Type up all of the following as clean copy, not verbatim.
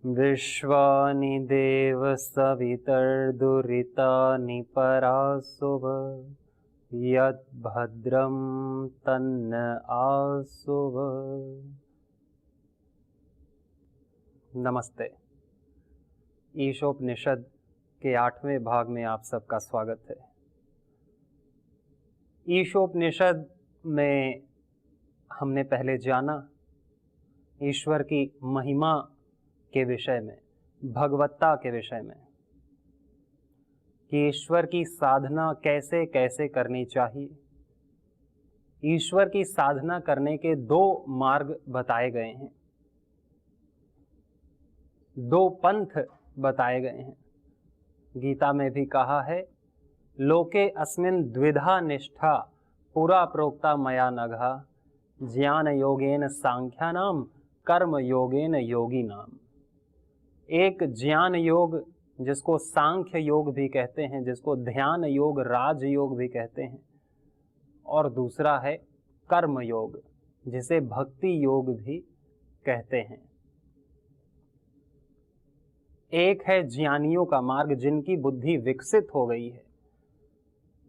विश्वानि देव सवितर्दुरितानि परासुव यद्भद्रं तन्न आसुव। नमस्ते। ईशोपनिषद के 8वें भाग में आप सबका स्वागत है। ईशोपनिषद में हमने पहले जाना ईश्वर की महिमा के विषय में, भगवत्ता के विषय में, कि ईश्वर की साधना कैसे कैसे करनी चाहिए। ईश्वर की साधना करने के 2 मार्ग बताए गए हैं, 2 पंथ बताए गए हैं। गीता में भी कहा है, लोके अस्मिन् द्विधा निष्ठा पुरा प्रोक्ता मया नघा ज्ञान योगेन सांख्यानाम कर्म योगेन योगिनाम। एक ज्ञान योग जिसको सांख्य योग भी कहते हैं, जिसको ध्यान योग राज योग भी कहते हैं, और दूसरा है कर्म योग जिसे भक्ति योग भी कहते हैं। एक है ज्ञानियों का मार्ग, जिनकी बुद्धि विकसित हो गई है,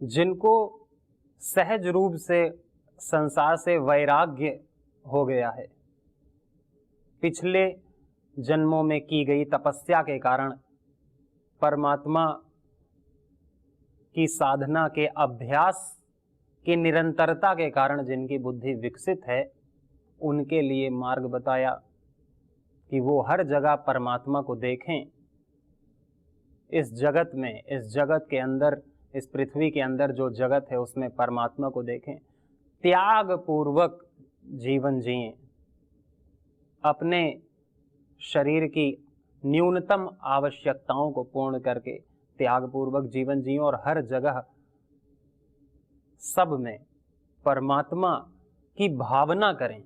जिनको सहज रूप से संसार से वैराग्य हो गया है। पिछले जन्मों में की गई तपस्या के कारण, परमात्मा की साधना के अभ्यास की निरंतरता के कारण जिनकी बुद्धि विकसित है, उनके लिए मार्ग बताया कि वो हर जगह परमात्मा को देखें। इस जगत में, इस जगत के अंदर, इस पृथ्वी के अंदर जो जगत है उसमें परमात्मा को देखें, त्याग पूर्वक जीवन जिएं, अपने शरीर की न्यूनतम आवश्यकताओं को पूर्ण करके त्याग पूर्वक जीवन जिएं और हर जगह सब में परमात्मा की भावना करें,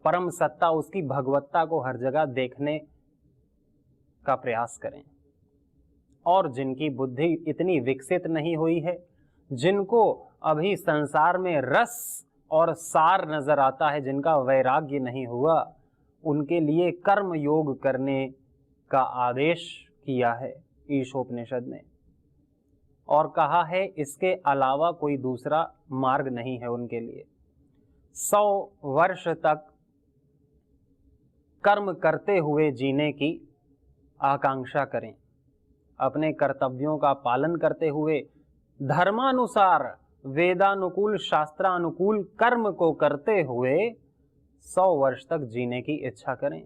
परम सत्ता उसकी भगवत्ता को हर जगह देखने का प्रयास करें। और जिनकी बुद्धि इतनी विकसित नहीं हुई है, जिनको अभी संसार में रस और सार नजर आता है, जिनका वैराग्य नहीं हुआ, उनके लिए कर्म योग करने का आदेश किया है ईशोपनिषद ने, और कहा है इसके अलावा कोई दूसरा मार्ग नहीं है उनके लिए। 100 वर्ष तक कर्म करते हुए जीने की आकांक्षा करें, अपने कर्तव्यों का पालन करते हुए धर्मानुसार, वेदानुकूल, शास्त्रानुकूल कर्म को करते हुए 100 वर्ष तक जीने की इच्छा करें।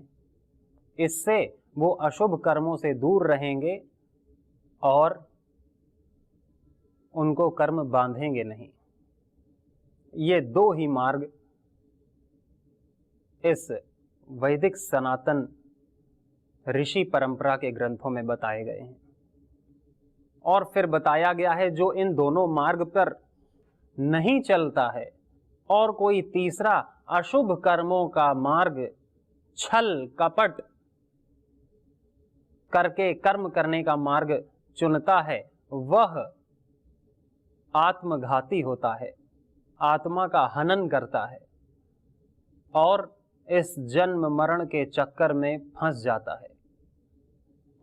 इससे वो अशुभ कर्मों से दूर रहेंगे और उनको कर्म बांधेंगे नहीं। ये 2 ही मार्ग इस वैदिक सनातन ऋषि परंपरा के ग्रंथों में बताए गए हैं। और फिर बताया गया है, जो इन दोनों मार्ग पर नहीं चलता है और कोई तीसरा अशुभ कर्मों का मार्ग, छल कपट करके कर्म करने का मार्ग चुनता है, वह आत्मघाती होता है, आत्मा का हनन करता है और इस जन्म मरण के चक्कर में फंस जाता है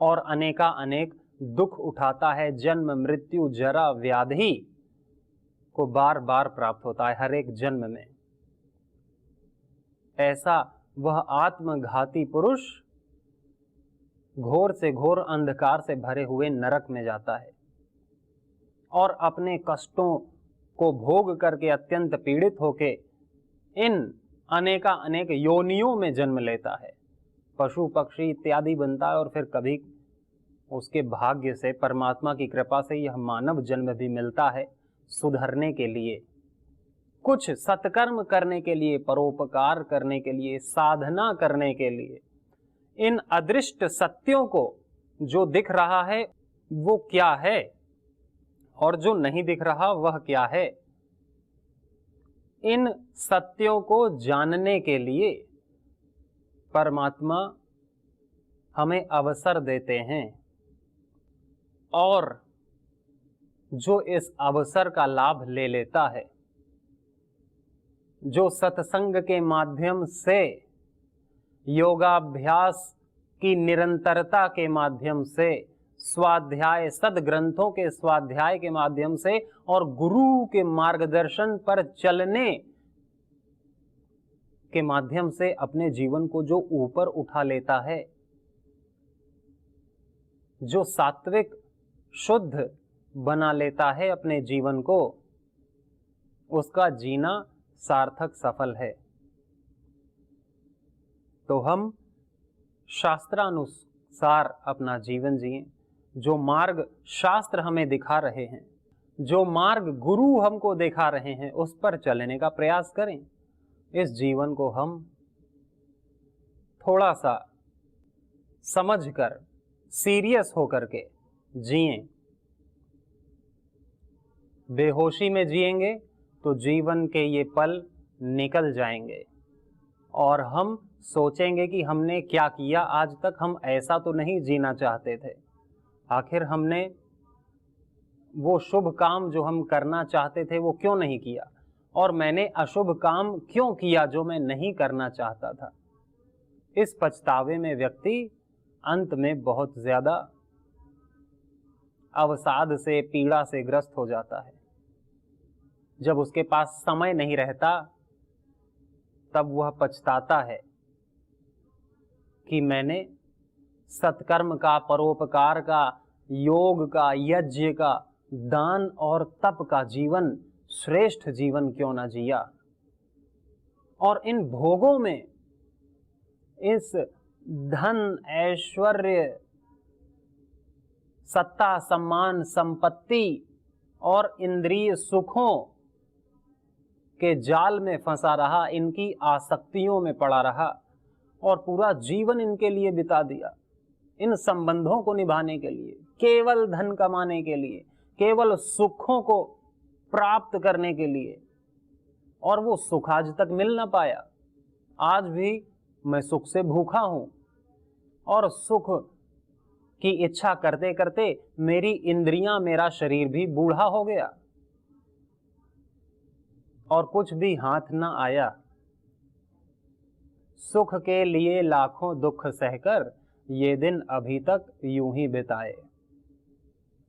और अनेका अनेक दुख उठाता है। जन्म मृत्यु जरा व्याधि को बार बार प्राप्त होता है हर एक जन्म में। ऐसा वह आत्मघाती पुरुष घोर से घोर अंधकार से भरे हुए नरक में जाता है और अपने कष्टों को भोग करके अत्यंत पीड़ित होके इन अनेका अनेक योनियों में जन्म लेता है, पशु पक्षी इत्यादि बनता है, और फिर कभी उसके भाग्य से, परमात्मा की कृपा से यह मानव जन्म भी मिलता है सुधरने के लिए, कुछ सत्कर्म करने के लिए, परोपकार करने के लिए, साधना करने के लिए। इन अदृष्ट सत्यों को जो दिख रहा है वो क्या है और जो नहीं दिख रहा वह क्या है, इन सत्यों को जानने के लिए परमात्मा हमें अवसर देते हैं, और जो इस अवसर का लाभ ले लेता है, जो सत्संग के माध्यम से योगाभ्यास की निरंतरता के माध्यम से, स्वाध्याय, सद्ग्रंथों के स्वाध्याय के माध्यम से और गुरु के मार्गदर्शन पर चलने के माध्यम से अपने जीवन को जो ऊपर उठा लेता है, जो सात्विक शुद्ध बना लेता है अपने जीवन को, उसका जीना सार्थक सफल है। तो हम शास्त्रानुसार अपना जीवन जिएं। जो मार्ग शास्त्र हमें दिखा रहे हैं, जो मार्ग गुरु हमको दिखा रहे हैं, उस पर चलने का प्रयास करें। इस जीवन को हम थोड़ा सा समझकर, सीरियस होकर के जिएं। बेहोशी में जिएंगे तो जीवन के ये पल निकल जाएंगे और हम सोचेंगे कि हमने क्या किया आज तक, हम ऐसा तो नहीं जीना चाहते थे। आखिर हमने वो शुभ काम जो हम करना चाहते थे वो क्यों नहीं किया, और मैंने अशुभ काम क्यों किया जो मैं नहीं करना चाहता था। इस पछतावे में व्यक्ति अंत में बहुत ज्यादा अवसाद से, पीड़ा से ग्रस्त हो जाता है। जब उसके पास समय नहीं रहता तब वह पछताता है कि मैंने सत्कर्म का, परोपकार का, योग का, यज्ञ का, दान और तप का जीवन, श्रेष्ठ जीवन क्यों ना जिया। और इन भोगों में, इस धन, ऐश्वर्य, सत्ता, सम्मान, संपत्ति और इंद्रिय सुखों के जाल में फंसा रहा, इनकी आसक्तियों में पड़ा रहा और पूरा जीवन इनके लिए बिता दिया, इन संबंधों को निभाने के लिए, केवल धन कमाने के लिए, केवल सुखों को प्राप्त करने के लिए, और वो सुख आज तक मिल ना पाया। आज भी मैं सुख से भूखा हूं और सुख की इच्छा करते करते मेरी इंद्रियां, मेरा शरीर भी बूढ़ा हो गया और कुछ भी हाथ ना आया। सुख के लिए लाखों दुख सहकर ये दिन अभी तक यूं ही बिताए।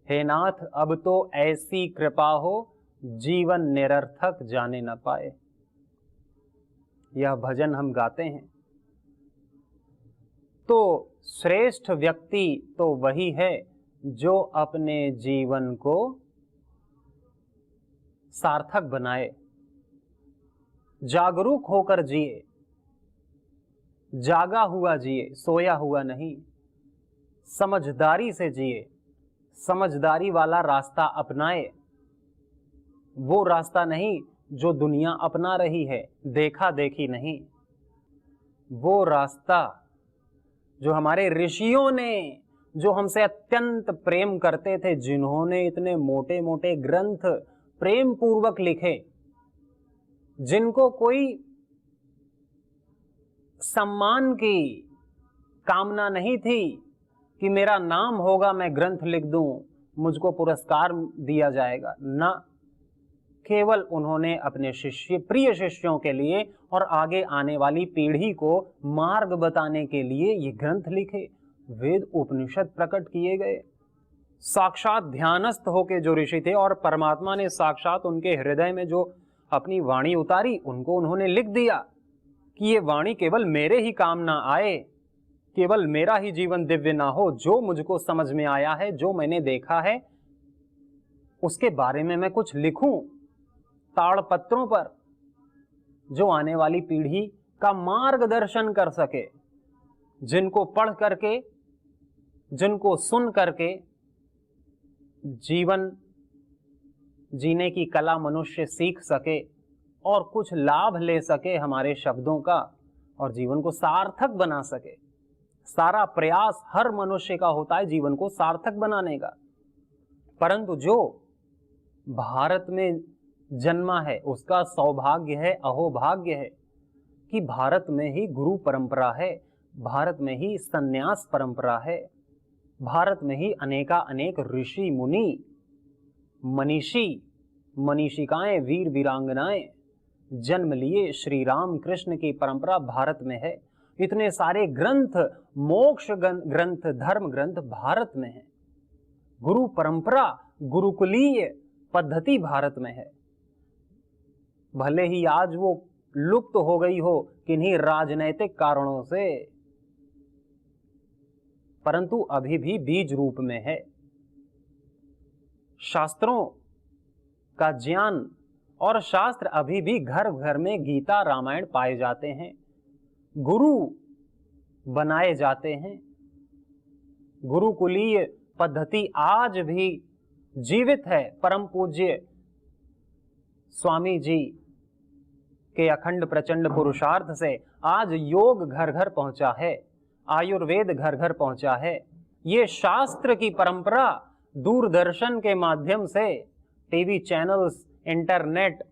हे नाथ, अब तो ऐसी कृपा हो जीवन निरर्थक जाने न पाए। यह भजन हम गाते हैं। तो श्रेष्ठ व्यक्ति तो वही है जो अपने जीवन को सार्थक बनाए, जागरूक होकर जिए, जागा हुआ जिए, सोया हुआ नहीं, समझदारी से जिए, समझदारी वाला रास्ता अपनाए। वो रास्ता नहीं जो दुनिया अपना रही है, देखा देखी नहीं। वो रास्ता जो हमारे ऋषियों ने, जो हमसे अत्यंत प्रेम करते थे, जिन्होंने इतने मोटे मोटे ग्रंथ प्रेम पूर्वक लिखे, जिनको कोई सम्मान की कामना नहीं थी कि मेरा नाम होगा, मैं ग्रंथ लिख दूं, मुझको पुरस्कार दिया जाएगा, ना, केवल उन्होंने अपने शिष्य, प्रिय शिष्यों के लिए और आगे आने वाली पीढ़ी को मार्ग बताने के लिए ये ग्रंथ लिखे, वेद उपनिषद प्रकट किए गए। साक्षात ध्यानस्थ होके जो ऋषि थे और परमात्मा ने साक्षात उनके हृदय में जो अपनी वाणी उतारी, उनको उन्होंने लिख दिया कि ये वाणी केवल मेरे ही काम ना आए, केवल मेरा ही जीवन दिव्य ना हो, जो मुझको समझ में आया है, जो मैंने देखा है, उसके बारे में मैं कुछ लिखूं ताड़पत्रों पर, जो आने वाली पीढ़ी का मार्गदर्शन कर सके, जिनको पढ़ करके, जिनको सुन करके जीवन जीने की कला मनुष्य सीख सके और कुछ लाभ ले सके हमारे शब्दों का और जीवन को सार्थक बना सके। सारा प्रयास हर मनुष्य का होता है जीवन को सार्थक बनाने का, परंतु जो भारत में जन्मा है उसका सौभाग्य है, अहोभाग्य है कि भारत में ही गुरु परंपरा है, भारत में ही संन्यास परंपरा है, भारत में ही अनेका अनेक ऋषि मुनि, मनीषी, मनीषिकाएं, वीर वीरांगनाएं जन्म लिए। श्री राम कृष्ण की परंपरा भारत में है। इतने सारे ग्रंथ, मोक्ष ग्रंथ, धर्म ग्रंथ भारत में हैं। गुरु परंपरा, गुरुकुलीय पद्धति भारत में है। भले ही आज वो लुप्त हो गई हो किन्हीं राजनैतिक कारणों से, परंतु अभी भी बीज रूप में है। शास्त्रों का ज्ञान और शास्त्र अभी भी घर घर में गीता रामायण पाए जाते हैं, गुरु बनाए जाते हैं। गुरुकुलीय पद्धति आज भी जीवित है। परम पूज्य स्वामी जी के अखंड प्रचंड पुरुषार्थ से आज योग घर घर पहुंचा है, आयुर्वेद घर घर पहुंचा है। ये शास्त्र की परंपरा दूरदर्शन के माध्यम से, टीवी चैनल्स, इंटरनेट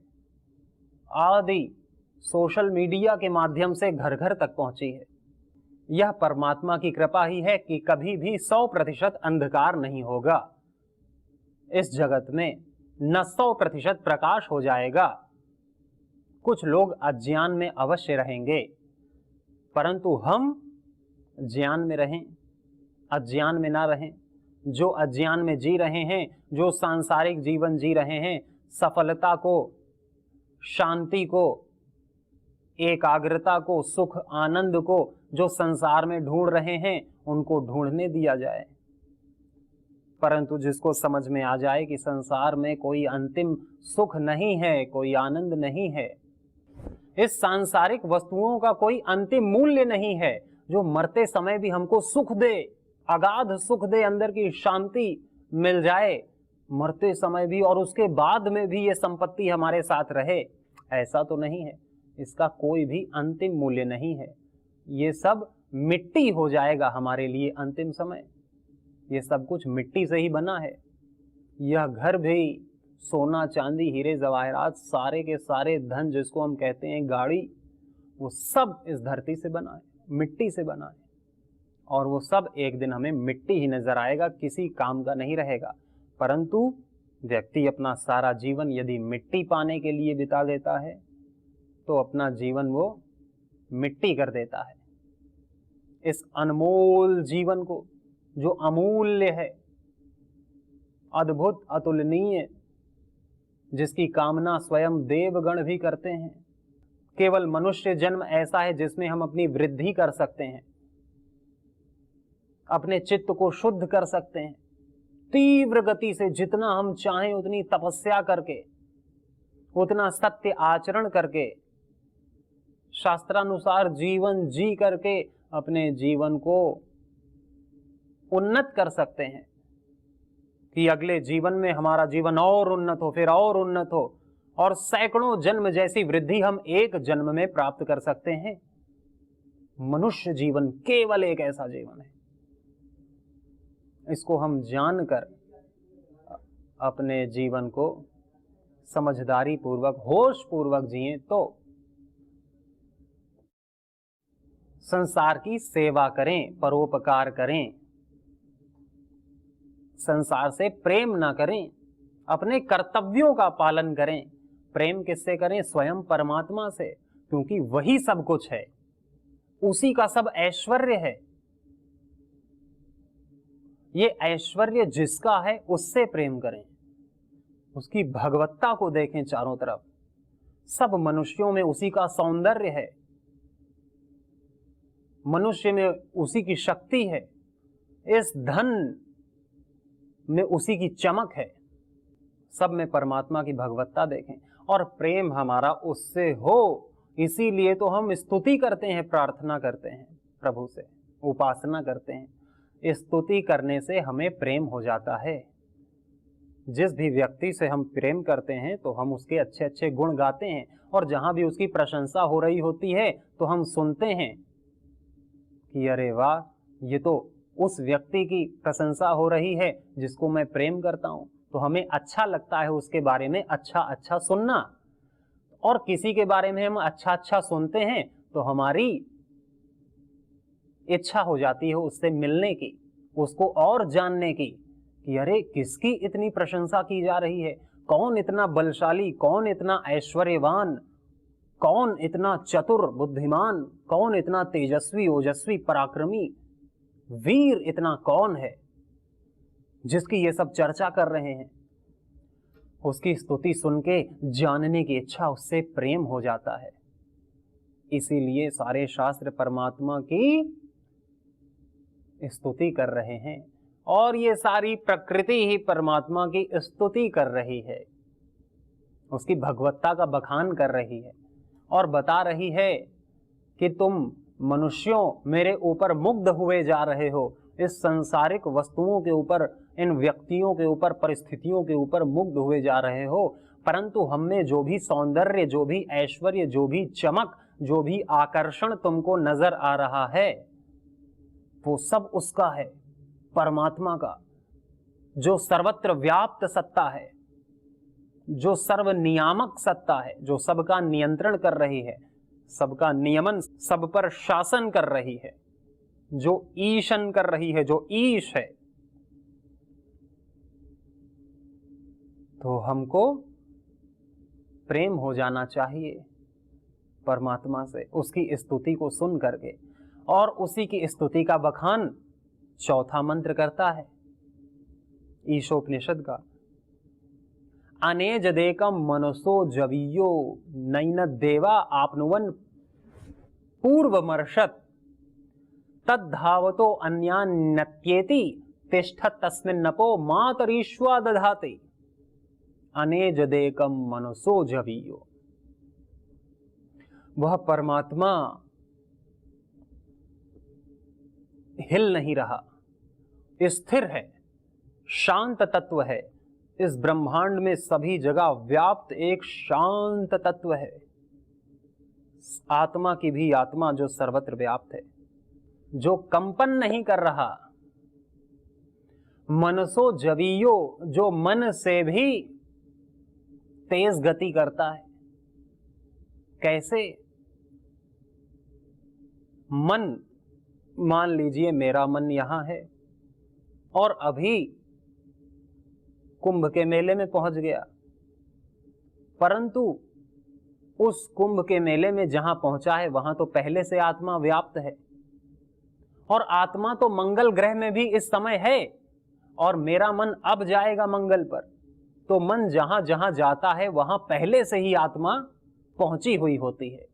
आदि सोशल मीडिया के माध्यम से घर घर तक पहुंची है। यह परमात्मा की कृपा ही है कि कभी भी 100% अंधकार नहीं होगा इस जगत में, न 100% प्रकाश हो जाएगा। कुछ लोग अज्ञान में अवश्य रहेंगे, परंतु हम ज्ञान में रहें, अज्ञान में ना रहें। जो अज्ञान में जी रहे हैं, जो सांसारिक जीवन जी रहे हैं, सफलता को, शांति को, एकाग्रता को, सुख आनंद को जो संसार में ढूंढ रहे हैं, उनको ढूंढने दिया जाए। परंतु जिसको समझ में आ जाए कि संसार में कोई अंतिम सुख नहीं है, कोई आनंद नहीं है, इस सांसारिक वस्तुओं का कोई अंतिम मूल्य नहीं है जो मरते समय भी हमको सुख दे, अगाध सुख दे, अंदर की शांति मिल जाए मरते समय भी, और उसके बाद में भी ये संपत्ति हमारे साथ रहे, ऐसा तो नहीं है। इसका कोई भी अंतिम मूल्य नहीं है। ये सब मिट्टी हो जाएगा हमारे लिए अंतिम समय। ये सब कुछ मिट्टी से ही बना है। यह घर भी, सोना चांदी हीरे जवाहरात, सारे के सारे धन जिसको हम कहते हैं गाड़ी, वो सब इस धरती से बना है, मिट्टी से बना है। और वो सब एक दिन हमें मिट्टी ही नजर आएगा, किसी काम का नहीं रहेगा। परंतु व्यक्ति अपना सारा जीवन यदि मिट्टी पाने के लिए बिता देता है तो अपना जीवन वो मिट्टी कर देता है। इस अनमोल जीवन को, जो अमूल्य है, अद्भुत, अतुलनीय, जिसकी कामना स्वयं देवगण भी करते हैं। केवल मनुष्य जन्म ऐसा है जिसमें हम अपनी वृद्धि कर सकते हैं, अपने चित्त को शुद्ध कर सकते हैं, तीव्र गति से जितना हम चाहें उतनी तपस्या करके, उतना सत्य आचरण करके, शास्त्रानुसार जीवन जी करके अपने जीवन को उन्नत कर सकते हैं कि अगले जीवन में हमारा जीवन और उन्नत हो, फिर और उन्नत हो, और सैकड़ों जन्म जैसी वृद्धि हम एक जन्म में प्राप्त कर सकते हैं। मनुष्य जीवन केवल एक ऐसा जीवन है, इसको हम जानकर अपने जीवन को समझदारी पूर्वक, होश पूर्वक जिएं तो संसार की सेवा करें, परोपकार करें, संसार से प्रेम ना करें, अपने कर्तव्यों का पालन करें। प्रेम किससे करें? स्वयं परमात्मा से, क्योंकि वही सब कुछ है, उसी का सब ऐश्वर्य है। ये ऐश्वर्य जिसका है उससे प्रेम करें, उसकी भगवत्ता को देखें चारों तरफ। सब मनुष्यों में उसी का सौंदर्य है, मनुष्य में उसी की शक्ति है, इस धन में उसी की चमक है। सब में परमात्मा की भगवत्ता देखें और प्रेम हमारा उससे हो। इसीलिए तो हम स्तुति करते हैं, प्रार्थना करते हैं प्रभु से, उपासना करते हैं। स्तुति करने से हमें प्रेम हो जाता है। जिस भी व्यक्ति से हम प्रेम करते हैं तो हम उसके अच्छे अच्छे गुण गाते हैं, और जहां भी उसकी प्रशंसा हो रही होती है तो हम सुनते हैं कि अरे वाह, ये तो उस व्यक्ति की प्रशंसा हो रही है जिसको मैं प्रेम करता हूं। तो हमें अच्छा लगता है उसके बारे में अच्छा अच्छा सुनना, और किसी के बारे में हम अच्छा अच्छा सुनते हैं तो हमारी इच्छा हो जाती है उससे मिलने की, उसको और जानने की, कि अरे किसकी इतनी प्रशंसा की जा रही है, कौन इतना बलशाली, कौन इतना ऐश्वर्यवान, कौन इतना चतुर बुद्धिमान, कौन इतना तेजस्वी ओजस्वी पराक्रमी वीर, इतना कौन है जिसकी ये सब चर्चा कर रहे हैं। उसकी स्तुति सुन के जानने की इच्छा, उससे प्रेम हो जाता है। इसीलिए सारे शास्त्र परमात्मा की स्तुति कर रहे हैं और ये सारी प्रकृति ही परमात्मा की स्तुति कर रही है, उसकी भगवत्ता का बखान कर रही है और बता रही है कि तुम मनुष्यों मेरे ऊपर मुग्ध हुए जा रहे हो, इस सांसारिक वस्तुओं के ऊपर, इन व्यक्तियों के ऊपर, परिस्थितियों के ऊपर मुग्ध हुए जा रहे हो, परंतु हमें जो भी सौंदर्य, जो भी ऐश्वर्य, जो भी चमक, जो भी आकर्षण तुमको नजर आ रहा है वो सब उसका है, परमात्मा का, जो सर्वत्र व्याप्त सत्ता है, जो सर्वनियामक सत्ता है, जो सबका नियंत्रण कर रही है, सबका नियमन, सब पर शासन कर रही है, जो ईशन कर रही है, जो ईश है। तो हमको प्रेम हो जाना चाहिए परमात्मा से, उसकी स्तुति को सुन करके, और उसी की स्तुति का बखान चौथा मंत्र करता है ईशोपनिषद का। अनेज देकम मनसो जवीयो नैन देवा आपनुवन पूर्वमर्षत तद्धावतो अन्यान्यत्येति तिष्ठत तस्मिन्नपो मातरीश्वा दधाति। अनेज देकम मनसो जवीयो, वह परमात्मा हिल नहीं रहा, स्थिर है, शांत तत्व है, इस ब्रह्मांड में सभी जगह व्याप्त एक शांत तत्व है, आत्मा की भी आत्मा जो सर्वत्र व्याप्त है, जो कंपन नहीं कर रहा। मनसो जवीयो, जो मन से भी तेज गति करता है। कैसे? मन, मान लीजिए मेरा मन यहां है और अभी कुंभ के मेले में पहुंच गया, परंतु उस कुंभ के मेले में जहां पहुंचा है वहां तो पहले से आत्मा व्याप्त है, और आत्मा तो मंगल ग्रह में भी इस समय है, और मेरा मन अब जाएगा मंगल पर, तो मन जहां जहां जाता है वहां पहले से ही आत्मा पहुंची हुई होती है।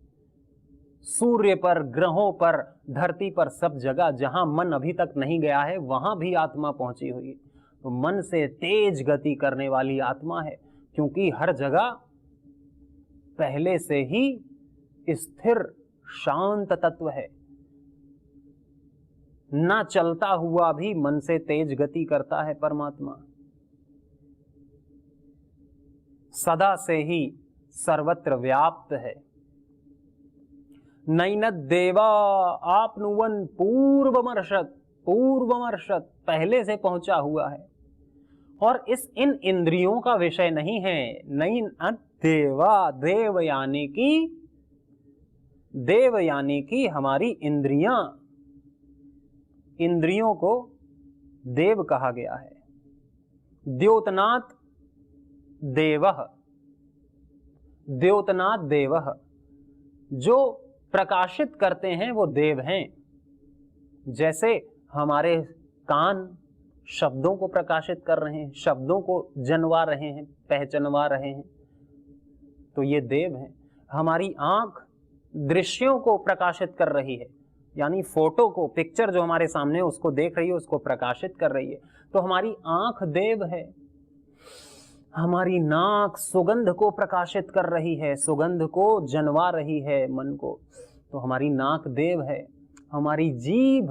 सूर्य पर, ग्रहों पर, धरती पर, सब जगह जहां मन अभी तक नहीं गया है वहां भी आत्मा पहुंची हुई है। तो मन से तेज गति करने वाली आत्मा है, क्योंकि हर जगह पहले से ही स्थिर शांत तत्व है, ना चलता हुआ भी मन से तेज गति करता है परमात्मा, सदा से ही सर्वत्र व्याप्त है। नैनद देवा आपनुवन पूर्वमर्षत, पूर्वमर्षत पहले से पहुंचा हुआ है, और इन इंद्रियों का विषय नहीं है। नैनद देवा, देव यानी कि हमारी इंद्रियां, इंद्रियों को देव कहा गया है। द्योतनात् देवः, द्योतनात् देवः, जो प्रकाशित करते हैं वो देव हैं। जैसे हमारे कान शब्दों को प्रकाशित कर रहे हैं, शब्दों को जनवा रहे हैं, पहचानवा रहे हैं, तो ये देव हैं। हमारी आंख दृश्यों को प्रकाशित कर रही है, यानी फोटो को, पिक्चर जो हमारे सामने उसको देख रही है, उसको प्रकाशित कर रही है, तो हमारी आंख देव है। हमारी नाक सुगंध को प्रकाशित कर रही है, सुगंध को जनवा रही है मन को, तो हमारी नाक देव है। हमारी जीभ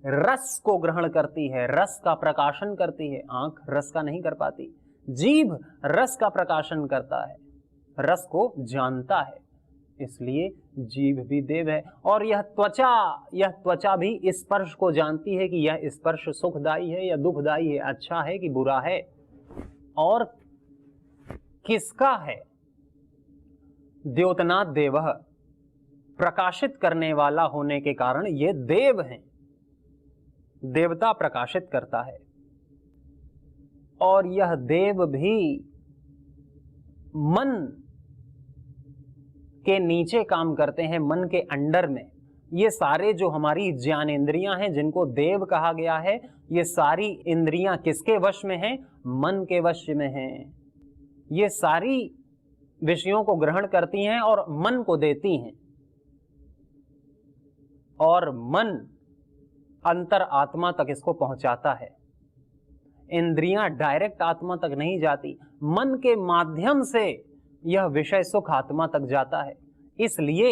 रस को ग्रहण करती है, रस का प्रकाशन करती है। आंख रस का नहीं कर पाती, जीभ रस का प्रकाशन करता है, रस को जानता है, इसलिए जीभ भी देव है। और यह त्वचा भी स्पर्श को जानती है कि यह स्पर्श सुखदायी है या दुखदायी है, अच्छा है कि बुरा है, और किसका है। द्योतनात् देवः, प्रकाशित करने वाला होने के कारण ये देव हैं, देवता प्रकाशित करता है। और यह देव भी मन के नीचे काम करते हैं, मन के अंडर में। ये सारे जो हमारी ज्ञानेंद्रियां हैं, जिनको देव कहा गया है, ये सारी इंद्रियां किसके वश में हैं? मन के वश में हैं। ये सारी विषयों को ग्रहण करती हैं और मन को देती हैं, और मन अंतर आत्मा तक इसको पहुंचाता है। इंद्रियां डायरेक्ट आत्मा तक नहीं जाती, मन के माध्यम से यह विषय सुख आत्मा तक जाता है। इसलिए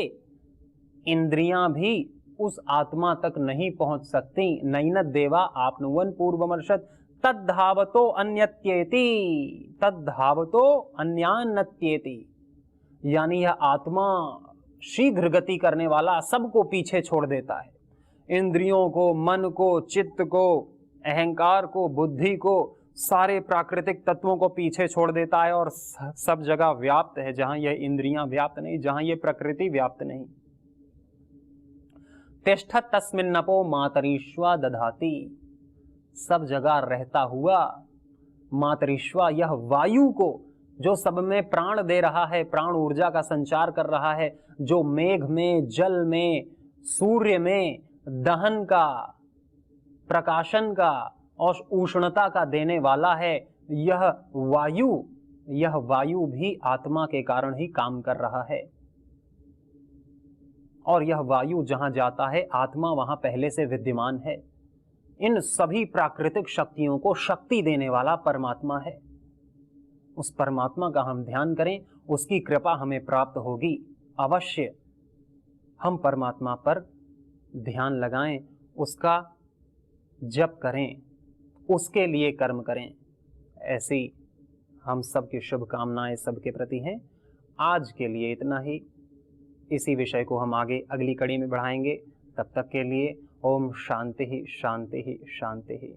इंद्रियां भी उस आत्मा तक नहीं पहुंच सकती। नैन देवा आपनुवन पूर्वमर्शत तद्धावतो अन्यत्येति, तद्धावतो अन्यान्यत्येति। यानी यह आत्मा शीघ्र गति करने वाला सबको पीछे छोड़ देता है। इंद्रियों को, मन को, चित्त को, अहंकार को, बुद्धि को, सारे प्राकृतिक तत्वों को पीछे छोड़ देता है और सब जगह व्याप्त है, जहां ये इंद्रियां व्याप्त नहीं, जहां ये प्रकृति व्याप्त नहीं। तिष्ठत् तस्मिन्नपो मातरीश्वा दधाति, सब जगह रहता हुआ मातरीश्वा, यह वायु को जो सब में प्राण दे रहा है, प्राण ऊर्जा का संचार कर रहा है, जो मेघ में, जल में, सूर्य में दहन का, प्रकाशन का और उष्णता का देने वाला है, यह वायु भी आत्मा के कारण ही काम कर रहा है। और यह वायु जहां जाता है, आत्मा वहां पहले से विद्यमान है। इन सभी प्राकृतिक शक्तियों को शक्ति देने वाला परमात्मा है। उस परमात्मा का हम ध्यान करें, उसकी कृपा हमें प्राप्त होगी। अवश्य हम परमात्मा पर ध्यान लगाएं, उसका जप करें, उसके लिए कर्म करें। ऐसी हम सबकी शुभकामनाएं सबके प्रति हैं। आज के लिए इतना ही। इसी विषय को हम आगे अगली कड़ी में बढ़ाएंगे। तब तक के लिए ओम शांति ही शांति ही शांति ही।